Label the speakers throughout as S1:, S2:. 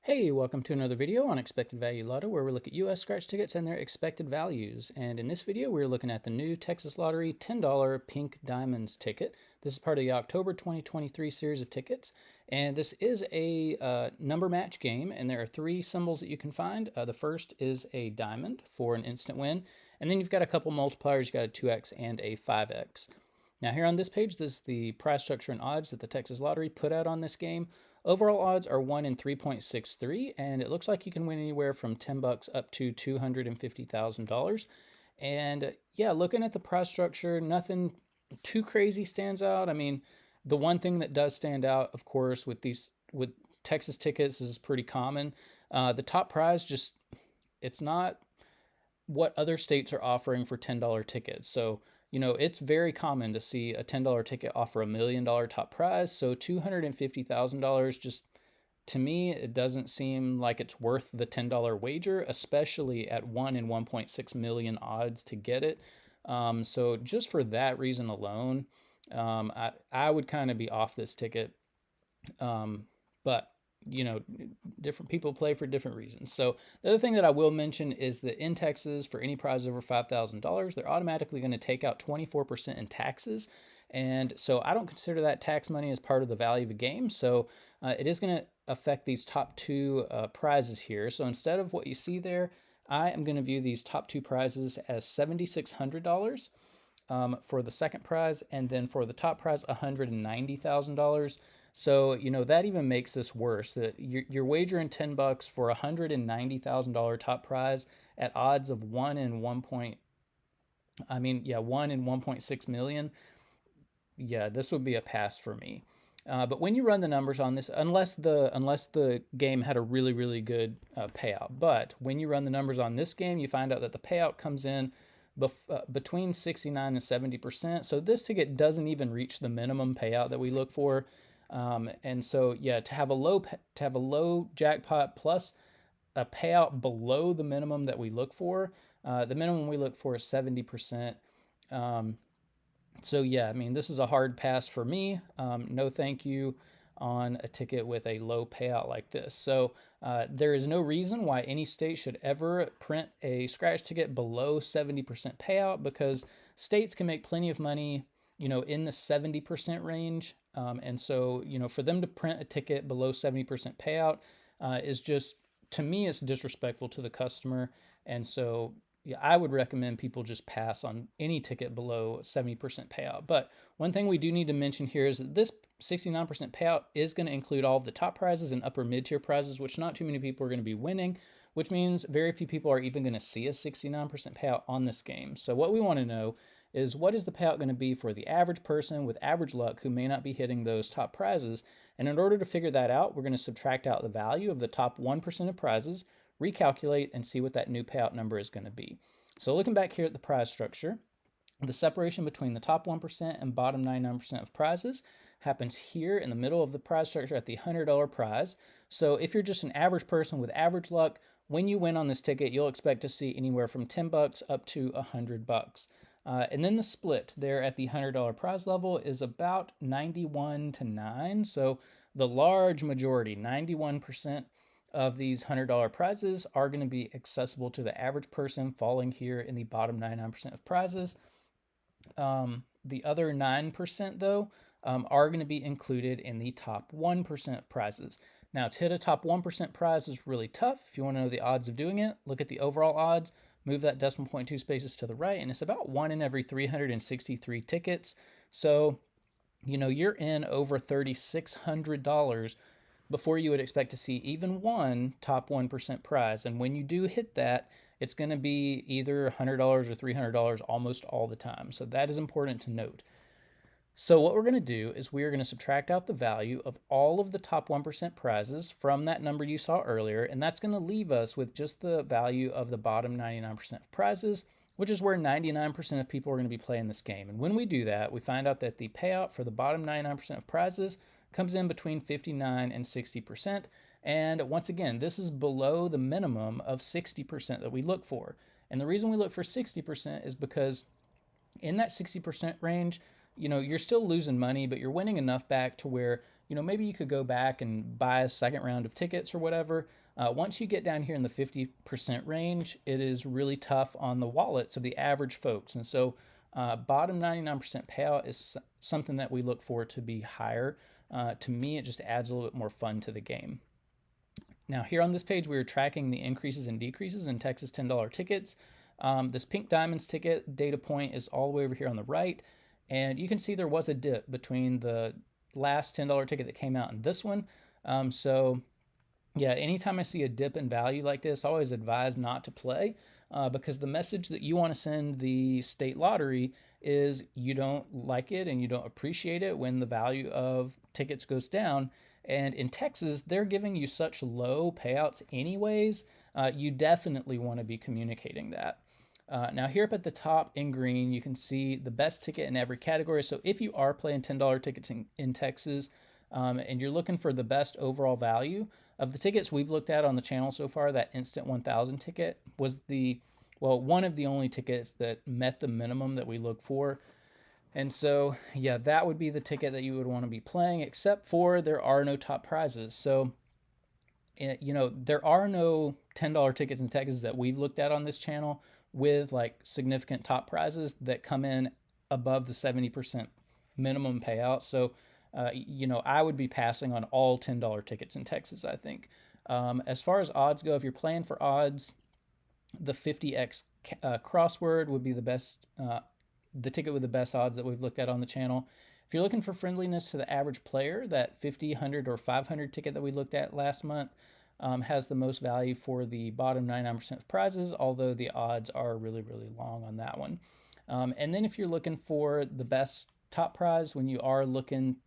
S1: Hey, welcome to another video on Expected Value Lotto, where we look at U.S. scratch tickets and their expected values. And in this video, we're looking at the new Texas Lottery $10 Pink Diamonds ticket. This is part of the October 2023 series of tickets. And this is a number match game, and there are three symbols that you can find. The first is a diamond for an instant win. And then you've got a couple multipliers. You've got a 2x and a 5x. Now here on this page, this is the prize structure and odds that the Texas Lottery put out on this game. Overall odds are 1 in 3.63, and it looks like you can win anywhere from $10 up to $250,000. And yeah, looking at the prize structure, nothing too crazy stands out. I mean, the one thing that does stand out, of course, with Texas tickets is pretty common. The top prize it's not what other states are offering for $10 tickets. So it's very common to see a $10 ticket offer $1 million top prize. So $250,000, just to me, it doesn't seem like it's worth the $10 wager, especially at 1 in 1.6 million odds to get it. So just for that reason alone, I would kind of be off this ticket. But different people play for different reasons. So the other thing that I will mention is that in Texas, for any prize over $5,000, they're automatically going to take out 24% in taxes. And so I don't consider that tax money as part of the value of a game. So it is going to affect these top two prizes here. So instead of what you see there, I am going to view these top two prizes as $7,600 for the second prize, and then for the top prize, $190,000. So, that even makes this worse, that you're wagering $10 for a $190,000 top prize at odds of 1 in 1.6 million. Yeah, this would be a pass for me. But when you run the numbers on this, unless the game had a really, really good payout, but when you run the numbers on this game, you find out that the payout comes in between 69 and 70%. So this ticket doesn't even reach the minimum payout that we look for. And so, yeah, to have a low jackpot plus a payout below the minimum that we look for, the minimum we look for is 70%. So yeah, I mean, this is a hard pass for me. No thank you on a ticket with a low payout like this. So there is no reason why any state should ever print a scratch ticket below 70% payout, because states can make plenty of money, in the 70% range. And so, for them to print a ticket below 70% payout is just, to me, it's disrespectful to the customer. And so, yeah, I would recommend people just pass on any ticket below 70% payout. But one thing we do need to mention here is that this 69% payout is going to include all of the top prizes and upper mid-tier prizes, which not too many people are going to be winning, which means very few people are even going to see a 69% payout on this game. So what we want to know is, what is the payout going to be for the average person with average luck who may not be hitting those top prizes? And in order to figure that out, we're going to subtract out the value of the top 1% of prizes, recalculate, and see what that new payout number is going to be. So looking back here at the prize structure, the separation between the top 1% and bottom 99% of prizes happens here in the middle of the prize structure at the $100 prize. So if you're just an average person with average luck, when you win on this ticket, you'll expect to see anywhere from $10 up to $100. And then the split there at the $100 prize level is about 91 to 9. So the large majority, 91% of these $100 prizes, are going to be accessible to the average person, falling here in the bottom 99% of prizes. The other 9%, though, are going to be included in the top 1% of prizes. Now, to hit a top 1% prize is really tough. If you want to know the odds of doing it, look at the overall odds. Move that decimal point 2 spaces to the right, and it's about 1 in every 363 tickets. So, you're in over $3,600 before you would expect to see even one top 1% prize. And when you do hit that, it's going to be either $100 or $300 almost all the time. So that is important to note. So what we're going to do is we are going to subtract out the value of all of the top 1% prizes from that number you saw earlier, and that's going to leave us with just the value of the bottom 99% of prizes, which is where 99% of people are going to be playing this game. And when we do that, we find out that the payout for the bottom 99% of prizes comes in between 59 and 60%. And once again, this is below the minimum of 60% that we look for. And the reason we look for 60% is because in that 60% range, you're still losing money, but you're winning enough back to where, maybe you could go back and buy a second round of tickets or whatever. Once you get down here in the 50% range, it is really tough on the wallets of the average folks. And so bottom 99% payout is something that we look for to be higher. To me, it just adds a little bit more fun to the game. Now, here on this page, we are tracking the increases and decreases in Texas $10 tickets. This Pink Diamonds ticket data point is all the way over here on the right. And you can see there was a dip between the last $10 ticket that came out and this one. So yeah, anytime I see a dip in value like this, I always advise not to play because the message that you want to send the state lottery is you don't like it and you don't appreciate it when the value of tickets goes down. And in Texas, they're giving you such low payouts anyways. You definitely want to be communicating that. Now here up at the top in green, you can see the best ticket in every category. So if you are playing $10 tickets in Texas and you're looking for the best overall value, of the tickets we've looked at on the channel so far, that Instant 1000 ticket was one of the only tickets that met the minimum that we look for. And so, yeah, that would be the ticket that you would want to be playing, except for there are no top prizes. So, there are no $10 tickets in Texas that we've looked at on this channel with like significant top prizes that come in above the 70% minimum payout. So, I would be passing on all $10 tickets in Texas, I think. As far as odds go, if you're playing for odds, the 50x crossword would be the best, the ticket with the best odds that we've looked at on the channel. If you're looking for friendliness to the average player, that 50, 100, or 500 ticket that we looked at last month has the most value for the bottom 99% of prizes, although the odds are really, really long on that one. And then if you're looking for the best top prize, when you are looking,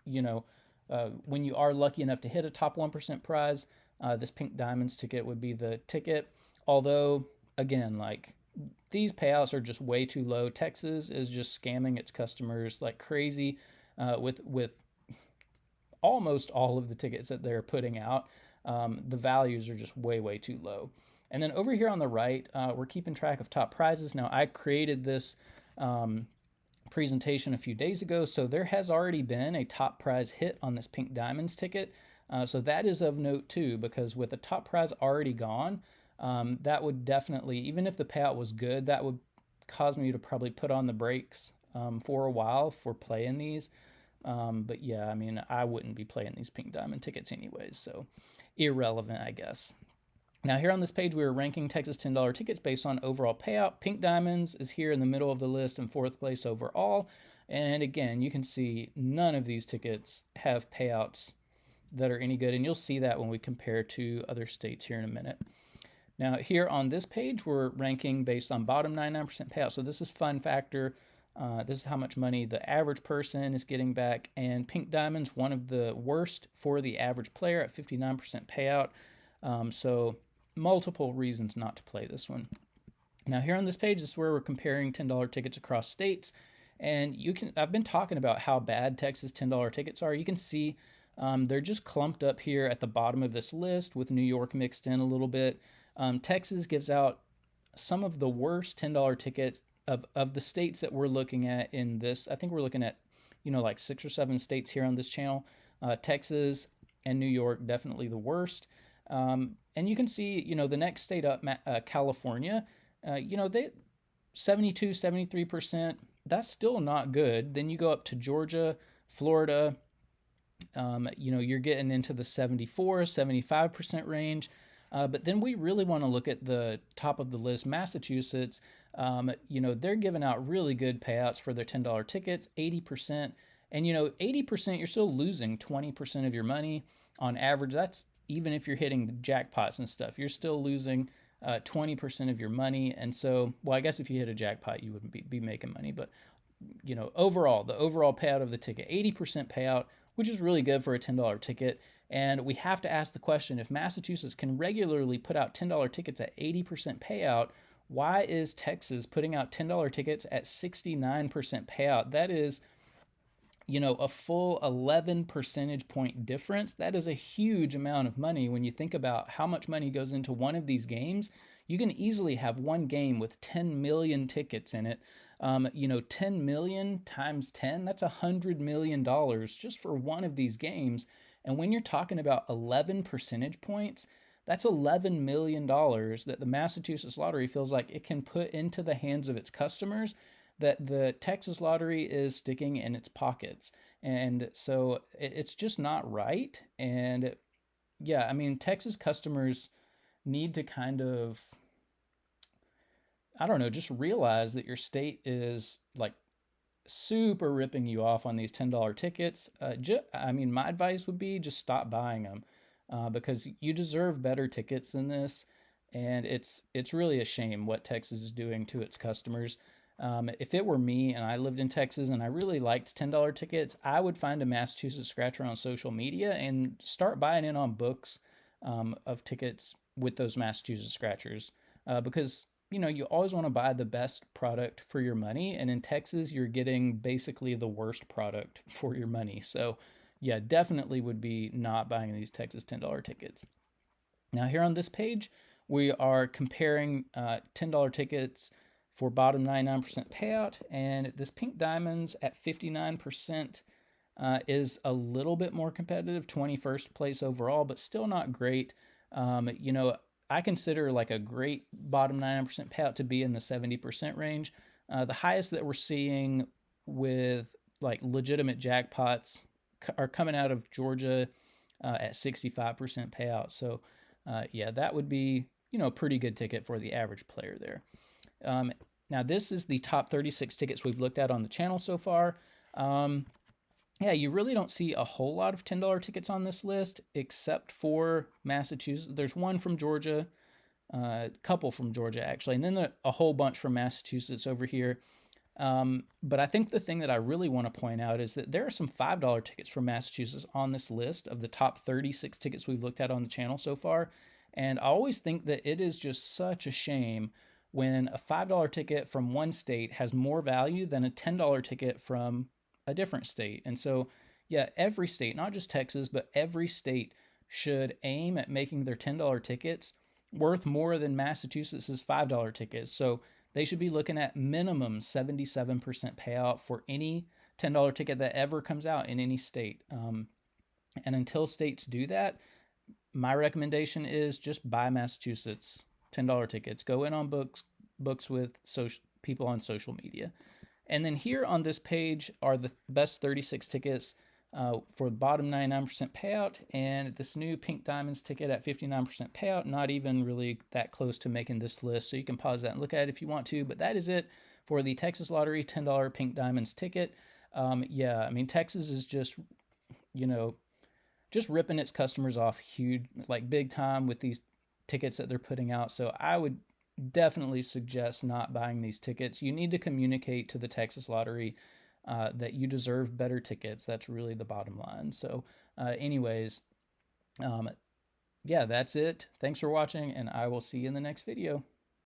S1: when you are lucky enough to hit a top 1% prize, this Pink Diamonds ticket would be the ticket. Although, again, like these payouts are just way too low. Texas is just scamming its customers like crazy with almost all of the tickets that they're putting out. The values are just way, way too low. And then over here on the right, we're keeping track of top prizes. Now, I created this presentation a few days ago, so there has already been a top prize hit on this Pink Diamonds ticket. So that is of note too, because with the top prize already gone, that would definitely, even if the payout was good, that would cause me to probably put on the brakes for a while for playing these. But yeah, I mean, I wouldn't be playing these Pink Diamond tickets anyways, so irrelevant, I guess. Now here on this page, we are ranking Texas $10 tickets based on overall payout. Pink Diamonds is here in the middle of the list in 4th place overall. And again, you can see none of these tickets have payouts that are any good. And you'll see that when we compare to other states here in a minute. Now here on this page, we're ranking based on bottom 99% payout. So this is fun factor. This is how much money the average person is getting back. And Pink Diamonds, one of the worst for the average player at 59% payout. So multiple reasons not to play this one. Now here on this page, this is where we're comparing $10 tickets across states. And I've been talking about how bad Texas $10 tickets are. You can see they're just clumped up here at the bottom of this list with New York mixed in a little bit. Texas gives out some of the worst $10 tickets of the states that we're looking at in this. I think we're looking at, like 6 or 7 states here on this channel. Texas and New York, definitely the worst. And you can see, the next state up, California, they 72, 73%, that's still not good. Then you go up to Georgia, Florida, you're getting into the 74, 75% range. But then we really want to look at the top of the list, Massachusetts. They're giving out really good payouts for their $10 tickets, 80%. And, 80%, you're still losing 20% of your money on average. That's even if you're hitting the jackpots and stuff, you're still losing 20% of your money. And so, well, I guess if you hit a jackpot, you wouldn't be making money. But, overall, the overall payout of the ticket, 80% payout, which is really good for a $10 ticket. And we have to ask the question, if Massachusetts can regularly put out $10 tickets at 80% payout, why is Texas putting out $10 tickets at 69% payout? That is, a full 11 percentage point difference. That is a huge amount of money when you think about how much money goes into one of these games. You can easily have one game with 10 million tickets in it. You know, 10 million times 10, that's $100 million just for one of these games. And when you're talking about 11 percentage points, that's $11 million that the Massachusetts Lottery feels like it can put into the hands of its customers that the Texas Lottery is sticking in its pockets. And so it's just not right. And yeah, I mean, Texas customers need to kind of, I don't know, just realize that your state is like super ripping you off on these $10 tickets. I mean, my advice would be just stop buying them because you deserve better tickets than this. And it's really a shame what Texas is doing to its customers. If it were me and I lived in Texas and I really liked $10 tickets, I would find a Massachusetts scratcher on social media and start buying in on books of tickets with those Massachusetts scratchers because you know, you always want to buy the best product for your money. And in Texas, you're getting basically the worst product for your money. So, yeah, definitely would be not buying these Texas $10 tickets. Now, here on this page, we are comparing $10 tickets for bottom 99% payout. And this Pink Diamonds at 59% is a little bit more competitive, 21st place overall, but still not great. You know, I consider like a great bottom 99% payout to be in the 70% range. The highest that we're seeing with like legitimate jackpots are coming out of Georgia at 65% payout. So, yeah, that would be, you know, a pretty good ticket for the average player there. Now, this is the top 36 tickets we've looked at on the channel so far. Yeah, you really don't see a whole lot of $10 tickets on this list, except for Massachusetts. There's one from Georgia, a couple from Georgia, actually, and then a whole bunch from Massachusetts over here. But I think the thing that I really want to point out is that there are some $5 tickets from Massachusetts on this list of the top 36 tickets we've looked at on the channel so far. And I always think that it is just such a shame when a $5 ticket from one state has more value than a $10 ticket from a different state. And so, yeah, every state, not just Texas, but every state should aim at making their $10 tickets worth more than Massachusetts's $5 tickets. So they should be looking at minimum 77% payout for any $10 ticket that ever comes out in any state. And until states do that, my recommendation is just buy Massachusetts $10 tickets. Go in on books with people on social media. And then here on this page are the best 36 tickets for the bottom 99% payout, and this new Pink Diamonds ticket at 59% payout, not even really that close to making this list, so you can pause that and look at it if you want to, but that is it for the Texas Lottery $10 Pink Diamonds ticket. Yeah, I mean, Texas is just, you know, just ripping its customers off huge, like big time with these tickets that they're putting out, so I would definitely suggest not buying these tickets. You need to communicate to the Texas Lottery that you deserve better tickets. That's really the bottom line. So, anyways, yeah, that's it. Thanks for watching, and I will see you in the next video.